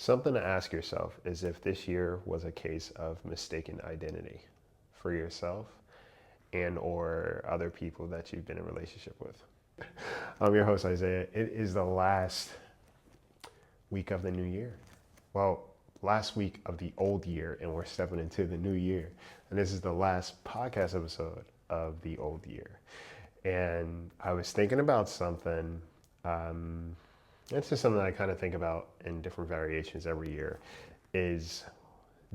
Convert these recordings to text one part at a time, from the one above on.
Something to ask yourself is if this year was a case of mistaken identity for yourself and or other people that you've been in a relationship with. I'm your host, Isaiah. It is the last week of the new year. Well, last week of the old year, and we're stepping into the new year. And this is the last podcast episode of the old year. And I was thinking about something. It's just something I kind of think about in different variations every year. Is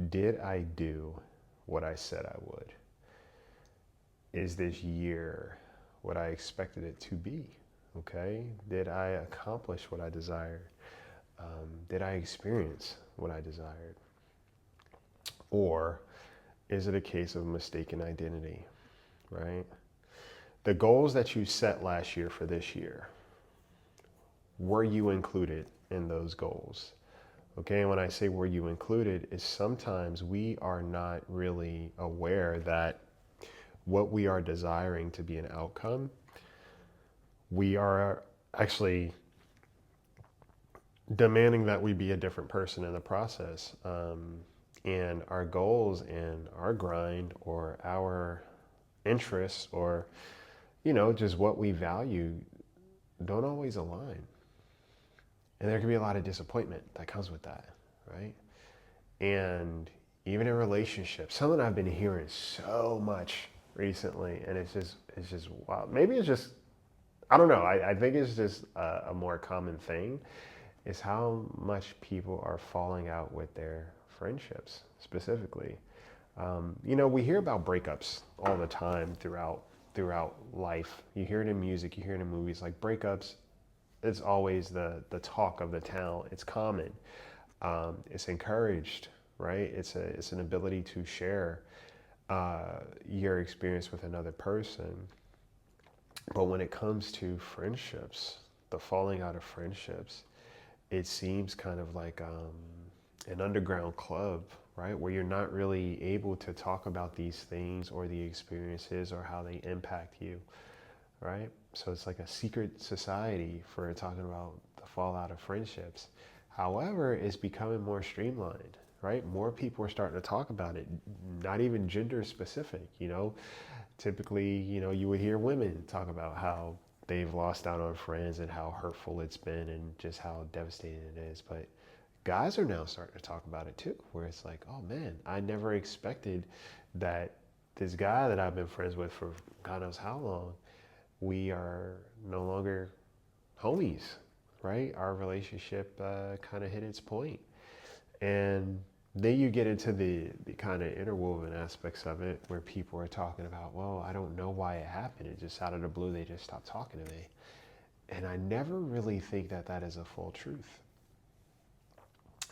did I do what I said I would? Is this year what I expected it to be? Okay. Did I accomplish what I desired? Did I experience what I desired? Or is it a case of mistaken identity, right? The goals that you set last year for this year, were you included in those goals? Okay, and when I say were you included, is sometimes we are not really aware that what we are desiring to be an outcome, we are actually demanding that we be a different person in the process. And our goals and our grind or our interests or, just what we value don't always align. And there can be a lot of disappointment that comes with that, right? And even in relationships, something I've been hearing so much recently, and it's just wow. Maybe it's just, I don't know. I think it's just a more common thing is how much people are falling out with their friendships specifically. We hear about breakups all the time throughout life. You hear it in music, you hear it in movies, like breakups. It's always the talk of the town. It's common. It's encouraged, right? It's an ability to share your experience with another person. But when it comes to friendships, the falling out of friendships, it seems kind of like an underground club, right? Where you're not really able to talk about these things or the experiences or how they impact you, right? So it's like a secret society for talking about the fallout of friendships. However, it's becoming more streamlined, right? More people are starting to talk about it, not even gender specific. Typically, you would hear women talk about how they've lost out on friends and how hurtful it's been and just how devastating it is. But guys are now starting to talk about it too, where it's like, oh man, I never expected that this guy that I've been friends with for God knows how long, we are no longer homies, right? Our relationship kind of hit its point. And then you get into the kind of interwoven aspects of it where people are talking about, well, I don't know why it happened. It just out of the blue, they just stopped talking to me. And I never really think that that is a full truth.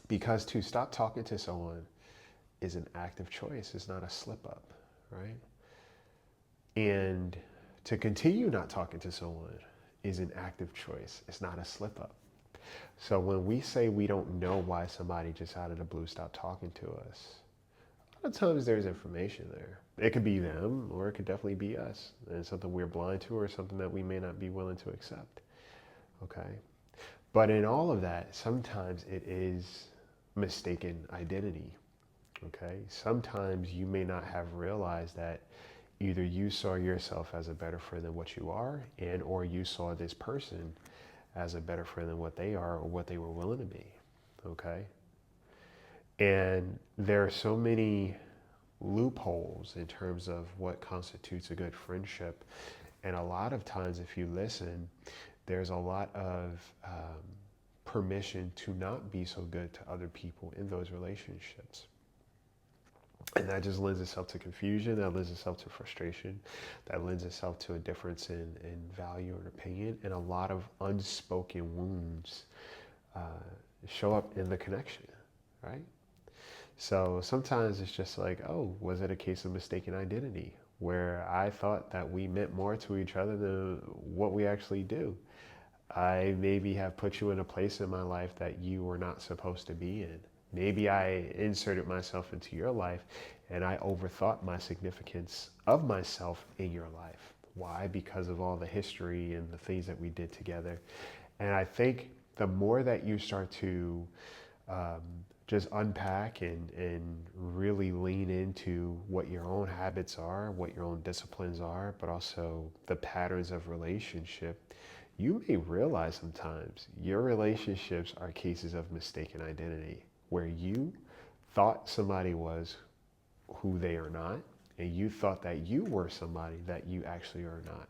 Because to stop talking to someone is an active choice. It's not a slip up, right? And to continue not talking to someone is an active choice. It's not a slip up. So when we say we don't know why somebody just out of the blue stopped talking to us, a lot of times there's information there. It could be them or it could definitely be us. And it's something we're blind to or something that we may not be willing to accept. Okay? But in all of that, sometimes it is mistaken identity. Okay? Sometimes you may not have realized that either you saw yourself as a better friend than what you are, and or you saw this person as a better friend than what they are or what they were willing to be. Okay? And there are so many loopholes in terms of what constitutes a good friendship. And a lot of times, if you listen, there's a lot of permission to not be so good to other people in those relationships. And that just lends itself to confusion, that lends itself to frustration, that lends itself to a difference in value and opinion, and a lot of unspoken wounds show up in the connection, right? So sometimes it's just like, oh, was it a case of mistaken identity where I thought that we meant more to each other than what we actually do? I maybe have put you in a place in my life that you were not supposed to be in. Maybe I inserted myself into your life and I overthought my significance of myself in your life. Why? Because of all the history and the things that we did together. And I think the more that you start to um, just unpack and really lean into what your own habits are, what your own disciplines are, but also the patterns of relationship, you may realize sometimes your relationships are cases of mistaken identity, where you thought somebody was who they are not, and you thought that you were somebody that you actually are not.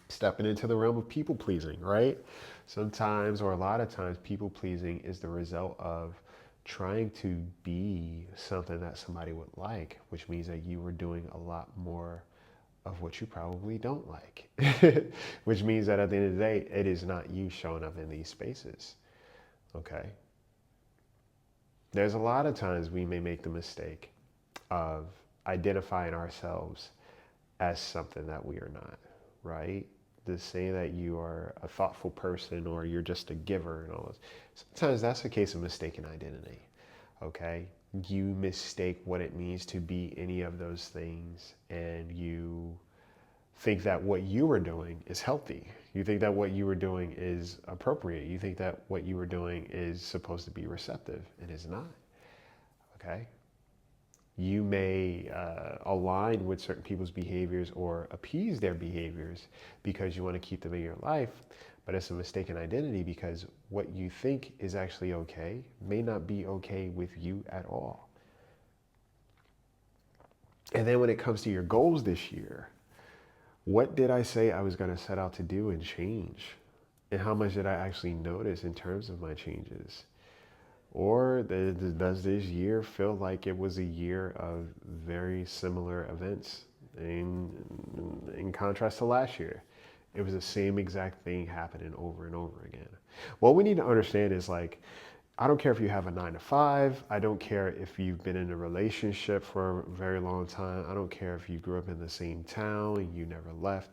Stepping into the realm of people pleasing, right? Sometimes, or a lot of times, people pleasing is the result of trying to be something that somebody would like, which means that you were doing a lot more of what you probably don't like, which means that at the end of the day, it is not you showing up in these spaces. Okay. There's a lot of times we may make the mistake of identifying ourselves as something that we are not, right? To say that you are a thoughtful person or you're just a giver and all this. Sometimes that's a case of mistaken identity, okay? You mistake what it means to be any of those things, and you think that what you were doing is healthy. You think that what you were doing is appropriate. You think that what you were doing is supposed to be receptive. It is not, okay? You may align with certain people's behaviors or appease their behaviors because you want to keep them in your life, but it's a mistaken identity because what you think is actually okay may not be okay with you at all. And then when it comes to your goals this year, what did I say I was going to set out to do and change? And how much did I actually notice in terms of my changes? Or does this year feel like it was a year of very similar events in contrast to last year? It was the same exact thing happening over and over again. What we need to understand is like, I don't care if you have a 9 to 5. I don't care if you've been in a relationship for a very long time. I don't care if you grew up in the same town and you never left.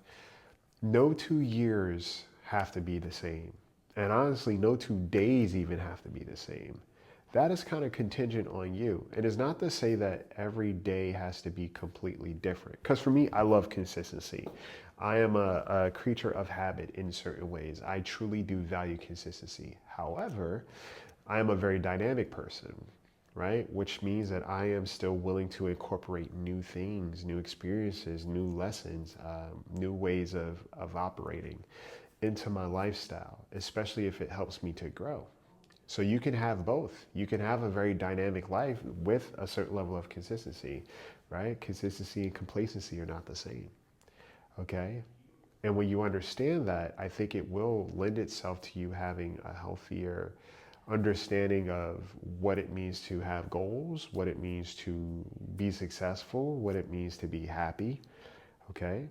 No 2 years have to be the same. And honestly, no 2 days even have to be the same. That is kind of contingent on you. It is not to say that every day has to be completely different. Because for me, I love consistency. I am a creature of habit in certain ways. I truly do value consistency. However, I am a very dynamic person, right? Which means that I am still willing to incorporate new things, new experiences, new lessons, new ways of operating into my lifestyle, especially if it helps me to grow. So you can have both. You can have a very dynamic life with a certain level of consistency, right? Consistency and complacency are not the same, okay? And when you understand that, I think it will lend itself to you having a healthier understanding of what it means to have goals, what it means to be successful, what it means to be happy, okay?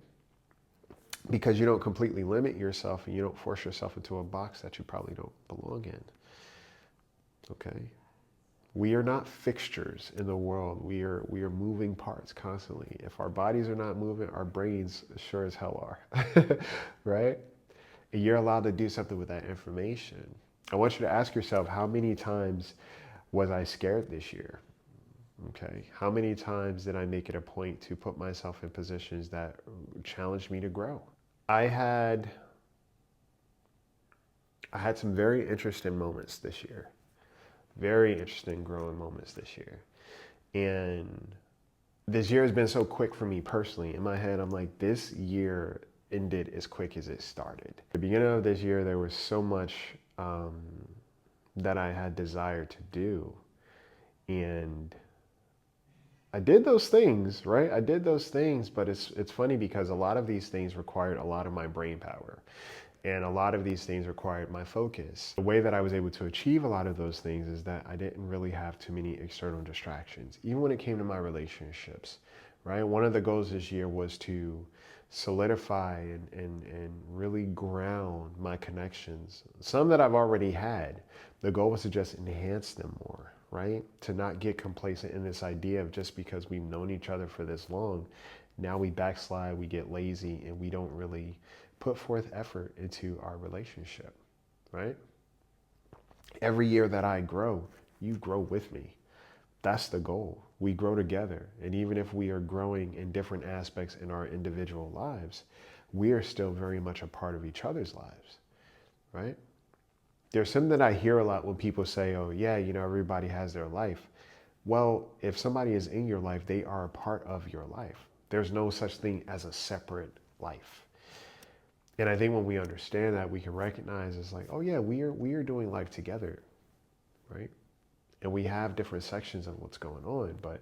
Because you don't completely limit yourself and you don't force yourself into a box that you probably don't belong in. Okay, we are not fixtures in the world. We are moving parts constantly. If our bodies are not moving, our brains sure as hell are, right? And you're allowed to do something with that information. I want you to ask yourself, how many times was I scared this year? Okay, how many times did I make it a point to put myself in positions that challenged me to grow? I had some very interesting moments this year. Very interesting growing moments this year. And this year has been so quick for me personally. In my head, I'm like, this year ended as quick as it started. At the beginning of this year, there was so much that I had desired to do. And I did those things, right? I did those things, but it's funny because a lot of these things required a lot of my brain power. And a lot of these things required my focus. The way that I was able to achieve a lot of those things is that I didn't really have too many external distractions, even when it came to my relationships, right? One of the goals this year was to solidify and really ground my connections. Some that I've already had. The goal was to just enhance them more, right? To not get complacent in this idea of just because we've known each other for this long, now we backslide, we get lazy, and we don't really put forth effort into our relationship, right? Every year that I grow, you grow with me. That's the goal. We grow together. And even if we are growing in different aspects in our individual lives, we are still very much a part of each other's lives, right? There's something that I hear a lot when people say, oh, yeah, everybody has their life. Well, if somebody is in your life, they are a part of your life. There's no such thing as a separate life. And I think when we understand that, we can recognize it's like, oh yeah, we are doing life together, right? And we have different sections of what's going on, but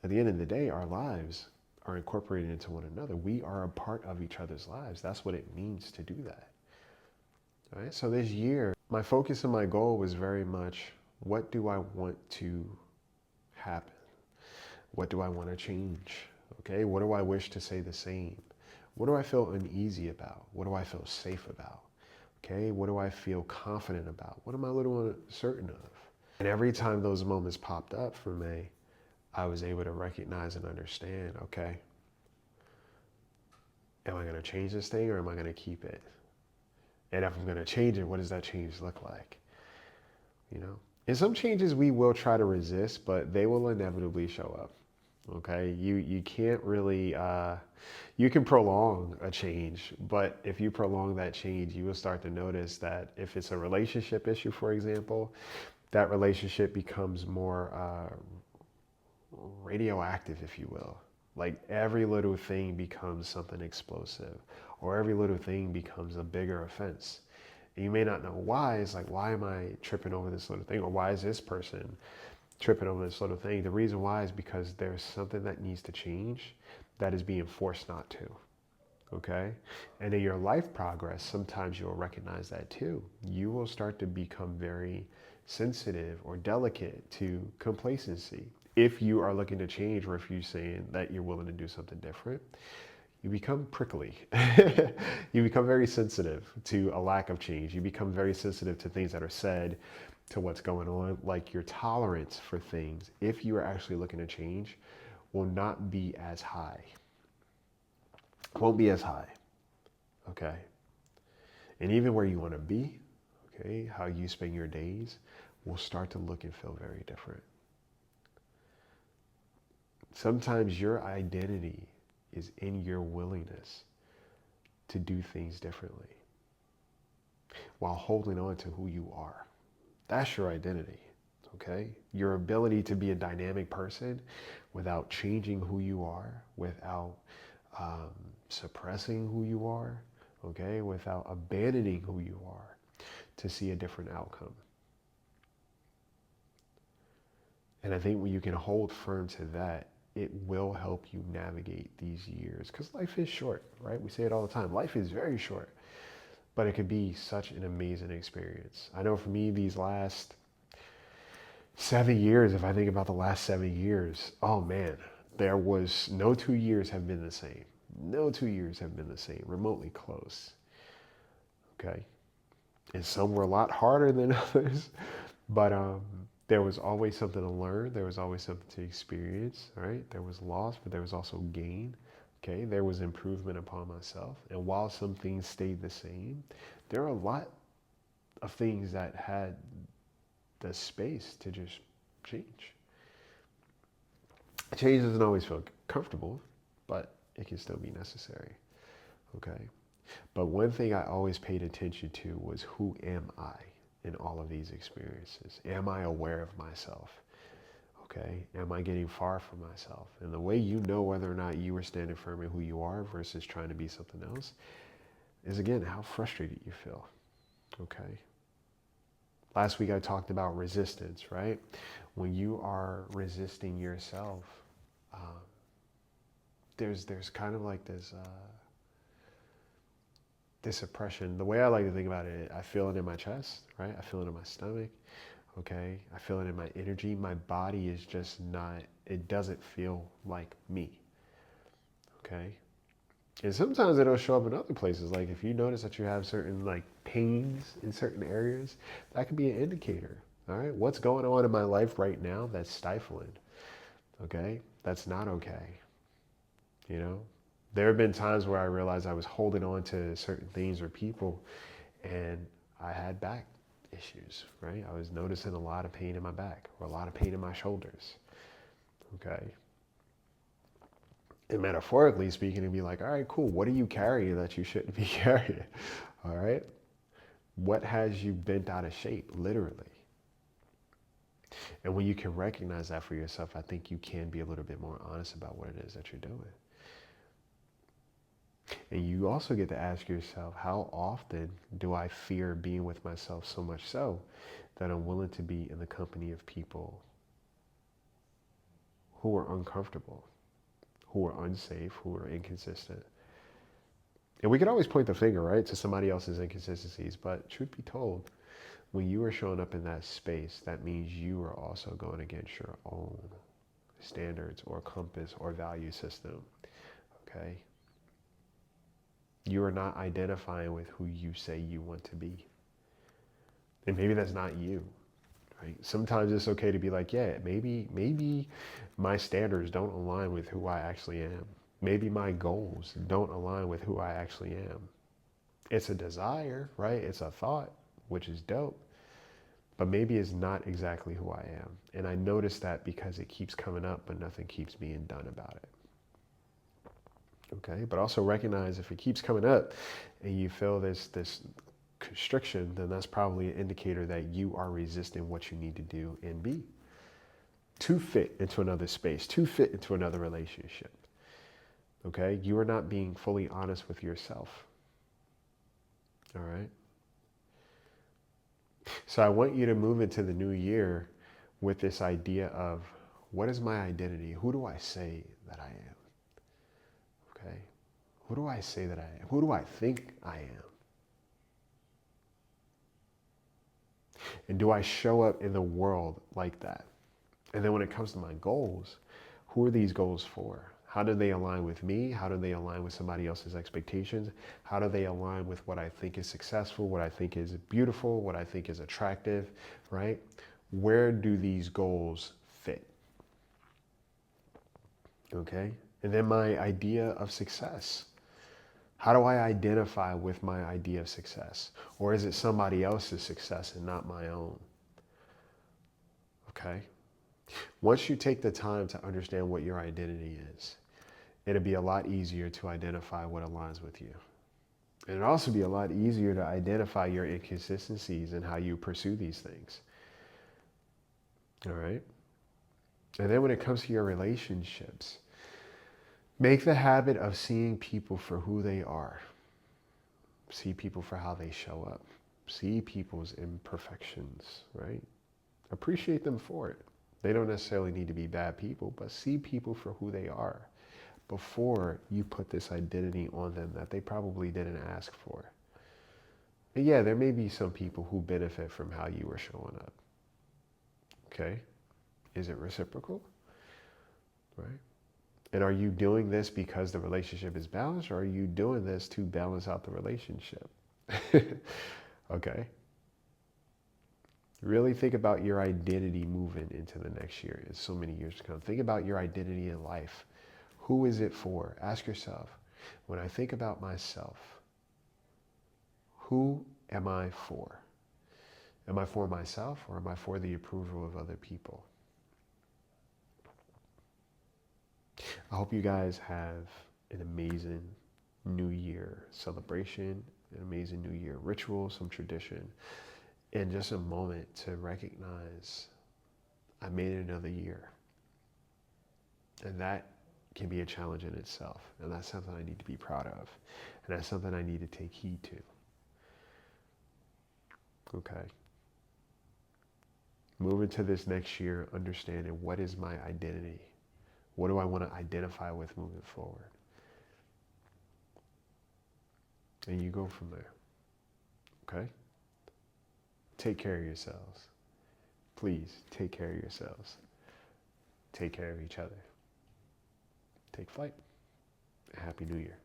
at the end of the day, our lives are incorporated into one another. We are a part of each other's lives. That's what it means to do that. All right. So this year, my focus and my goal was very much, what do I want to happen? What do I want to change? Okay. What do I wish to say the same? What do I feel uneasy about? What do I feel safe about? Okay. What do I feel confident about? What am I a little uncertain of? And every time those moments popped up for me, I was able to recognize and understand, okay, am I going to change this thing or am I going to keep it? And if I'm going to change it, what does that change look like? And some changes we will try to resist, but they will inevitably show up. Okay, you can't really, you can prolong a change, but if you prolong that change, you will start to notice that if it's a relationship issue, for example, that relationship becomes more radioactive, if you will. Like every little thing becomes something explosive, or every little thing becomes a bigger offense. And you may not know why. It's like, why am I tripping over this little thing? Or why is this person tripping over this little thing? The reason why is because there's something that needs to change that is being forced not to. Okay? And in your life progress, sometimes you'll recognize that too. You will start to become very sensitive or delicate to complacency. If you are looking to change, or if you're saying that you're willing to do something different, you become prickly. You become very sensitive to a lack of change. You become very sensitive to things that are said, to what's going on. Like your tolerance for things, if you are actually looking to change, will not be as high. Won't be as high. Okay. And even where you want to be, okay, how you spend your days will start to look and feel very different. Sometimes your identity is in your willingness to do things differently while holding on to who you are. That's your identity, okay? Your ability to be a dynamic person without changing who you are, without suppressing who you are, okay? Without abandoning who you are to see a different outcome. And I think when you can hold firm to that, it will help you navigate these years, because life is short, right? We say it all the time. Life is very short, but it could be such an amazing experience. I know for me, these last 7 years, if I think about the last 7 years, oh man, there was no 2 years have been the same. No 2 years have been the same, remotely close. Okay. And some were a lot harder than others, but there was always something to learn. There was always something to experience, right? There was loss, but there was also gain. Okay, there was improvement upon myself. And while some things stayed the same, there are a lot of things that had the space to just change. Change doesn't always feel comfortable, but it can still be necessary. Okay. But one thing I always paid attention to was, who am I in all of these experiences? Am I aware of myself? Okay. Am I getting far from myself? And the way you know whether or not you are standing firm in who you are versus trying to be something else is, again, how frustrated you feel. Okay. Last week I talked about resistance, right? When you are resisting yourself, there's kind of like this oppression. The way I like to think about it, I feel it in my chest, right? I feel it in my stomach, okay? I feel it in my energy. My body is just not, it doesn't feel like me, okay? And sometimes it'll show up in other places. Like if you notice that you have certain like pains in certain areas, that could be an indicator, all right? What's going on in my life right now that's stifling, okay? That's not okay, you know? There have been times where I realized I was holding on to certain things or people, and I had back issues, right? I was noticing a lot of pain in my back, or a lot of pain in my shoulders, okay? And metaphorically speaking, it'd be like, all right, cool, what are you carrying that you shouldn't be carrying, all right? What has you bent out of shape, literally? And when you can recognize that for yourself, I think you can be a little bit more honest about what it is that you're doing. And you also get to ask yourself, how often do I fear being with myself so much so that I'm willing to be in the company of people who are uncomfortable, who are unsafe, who are inconsistent? And we can always point the finger, right, to somebody else's inconsistencies. But truth be told, when you are showing up in that space, that means you are also going against your own standards or compass or value system. Okay? You are not identifying with who you say you want to be. And maybe that's not you, right? Sometimes it's okay to be like, yeah, maybe my standards don't align with who I actually am. Maybe my goals don't align with who I actually am. It's a desire, right? It's a thought, which is dope. But maybe it's not exactly who I am. And I notice that because it keeps coming up, but nothing keeps being done about it. Okay, but also recognize if it keeps coming up and you feel this constriction, then that's probably an indicator that you are resisting what you need to do and be to fit into another space, to fit into another relationship. Okay, you are not being fully honest with yourself. All right. So I want you to move into the new year with this idea of, what is my identity? Who do I say that I am? Okay. Who do I say that I am? Who do I think I am? And do I show up in the world like that? And then when it comes to my goals, who are these goals for? How do they align with me? How do they align with somebody else's expectations? How do they align with what I think is successful, what I think is beautiful, what I think is attractive, right? Where do these goals fit? Okay. And then my idea of success. How do I identify with my idea of success? Or is it somebody else's success and not my own? Okay. Once you take the time to understand what your identity is, it'll be a lot easier to identify what aligns with you. And it'll also be a lot easier to identify your inconsistencies and how you pursue these things. All right. And then when it comes to your relationships, make the habit of seeing people for who they are. See people for how they show up. See people's imperfections, right? Appreciate them for it. They don't necessarily need to be bad people, but see people for who they are before you put this identity on them that they probably didn't ask for. And yeah, there may be some people who benefit from how you are showing up. Okay? Is it reciprocal? Right? And are you doing this because the relationship is balanced, or are you doing this to balance out the relationship? Okay? Really think about your identity moving into the next year. It's so many years to come. Think about your identity in life. Who is it for? Ask yourself, when I think about myself, who am I for? Am I for myself, or am I for the approval of other people? I hope you guys have an amazing New Year celebration, an amazing New Year ritual, some tradition, and just a moment to recognize I made it another year. And that can be a challenge in itself. And that's something I need to be proud of. And that's something I need to take heed to. Okay. Moving to this next year, understanding what is my identity? What do I want to identify with moving forward? And you go from there. Okay? Take care of yourselves. Please take care of yourselves. Take care of each other. Take flight. Happy New Year.